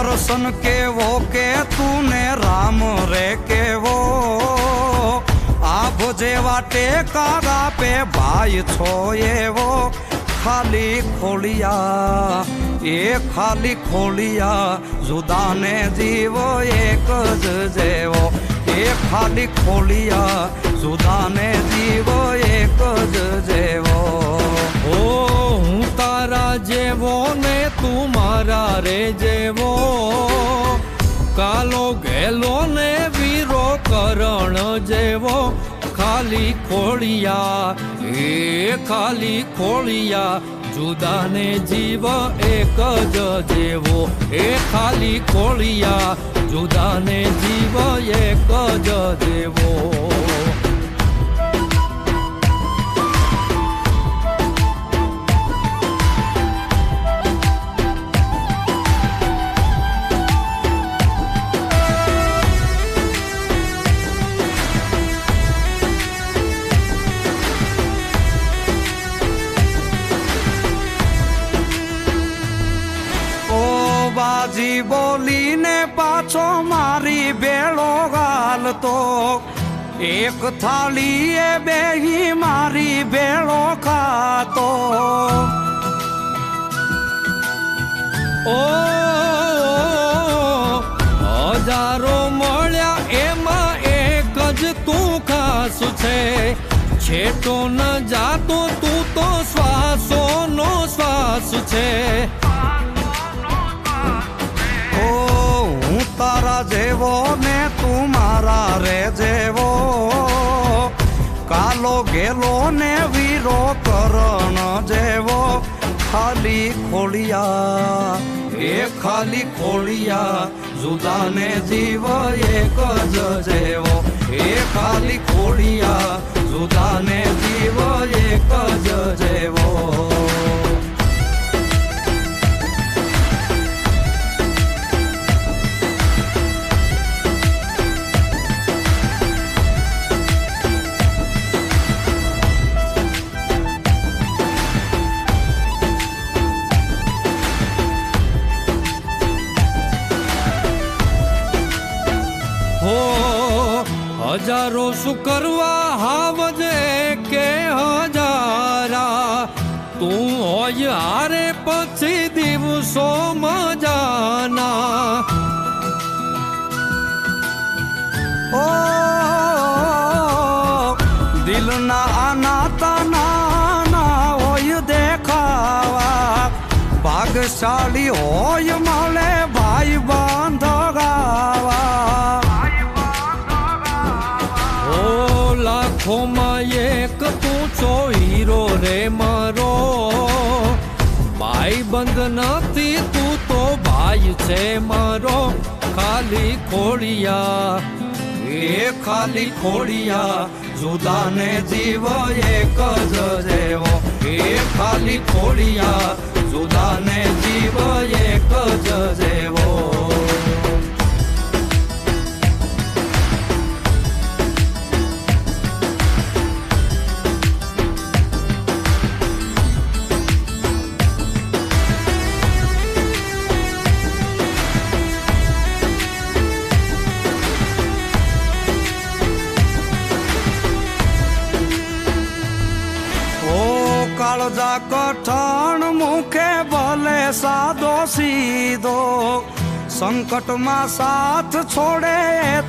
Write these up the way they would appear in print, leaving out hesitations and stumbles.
કરશન કેવો કે તુને રામ રે કેવો આભ જેવા ટેકા આપે ભાઈ છો એવો ખાલી ખોલિયા એ ખાલી ખોલિયા જુદાને જીવો એક જ જેવો એ ખાલી ખોલિયા જુદાને જીવો એક જ જેવો ઓ હું તારા જેવો ને તું મારા રે જેવો કાલો ગેલો ને વીરો કરણ જેવો ખાલી ખોળિયા એ ખાલી ખોળિયા જુદાને જીવ એક જ જેવો એ ખાલી ખોળિયા જુદાને જીવ એક જ જેવો બાજી બોલીને પાછો મારી બેળો ગાલતો એક થાળીએ બેહી મારી બેળો ખાતો ઓ હજારો મળ્યા એમાં એક જ તું ખાસ છે છેટો ન જાતો તું તો શ્વાસોનો શ્વાસ છે તારા જેવો ને તું મારા રે જેવો કાલો ગેલો ને વીરો કરણ જેવો ખાલી ખોલિયા એ ખાલી ખોલિયા જુદાને જીવ એક જ જેવો એ ખાલી ખોલિયા જુદાને જીવ એક જ જેવો હજારો શું કરવા હાવજે કે હજારા તું હોય હારે પછી દિવસો મજાના ઓ દિલના આનાતા નાના હોય દેખાવા ભાગશાળી હોય મળે ભાઈ બાંધગાવા લાખોમાં એક તું છો હીરો રે મારો ભાઈ બંધ નથી તું તો ભાઈ છે મારો ખાલી ખોળિયા એ ખાલી ખોળિયા જુદાને જીવ એક જ જેવો એ ખાલી ખોળિયા જુદાને જીવ એક જ જેવો કાળજા કઠણ મુખે ભલે સાદો સીધો સંકટમાં સાથ છોડે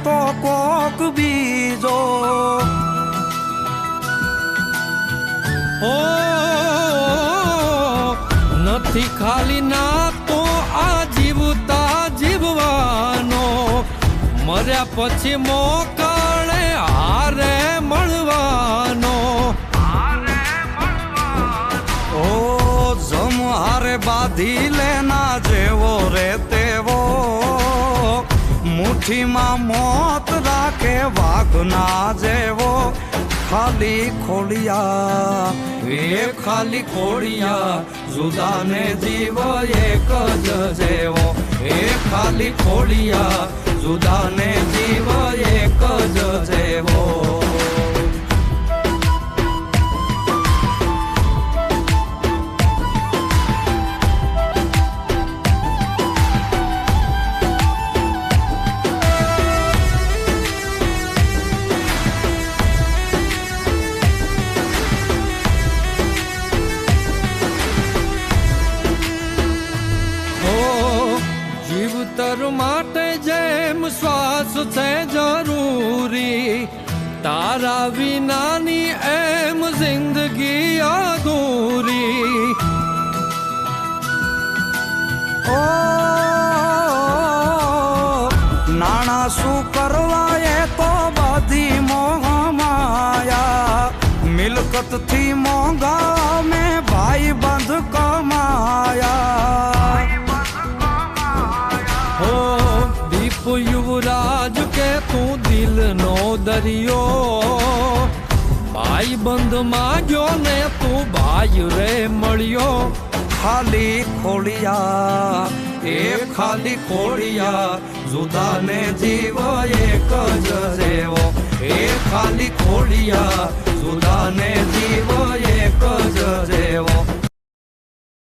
તો કોક બીજો ઓ નથી ખાલી ના તો આ જીવતા જીવવાનો મર્યા પછી મોકળે હારે મળવાનો હારે બાંધી લેના જેવો રે તેવો મુઠ્ઠીમાં મોત રાખે વાઘના જેવો ખાલી ખોલિયા એ ખાલી ખોલિયા જુદાને જીવ એક જ જેવો એ ખાલી ખોલિયા જુદાને જીવ એક જ જેવો છે જરૂરી, તારા વિનાની એમ જિંદગી અધૂરી. ઓ નાણા શું કરવા એ તો બધી મોહ માયા, મિલકત થી મોંઘા મેં ભાઈ બંધ કમાયા. હો દીપ યુવરાજ કે તું દિલનો દરિયો, ભાઈ બંધ માંગ્યો ને તું ભાઈ રે મળ્યો. ખાલી ખોડિયા એ ખાલી ખોડિયા, જુદાને જીવ એક જ જેવો. એ ખાલી ખોડિયા, જુદાને જીવ એક જ જેવો.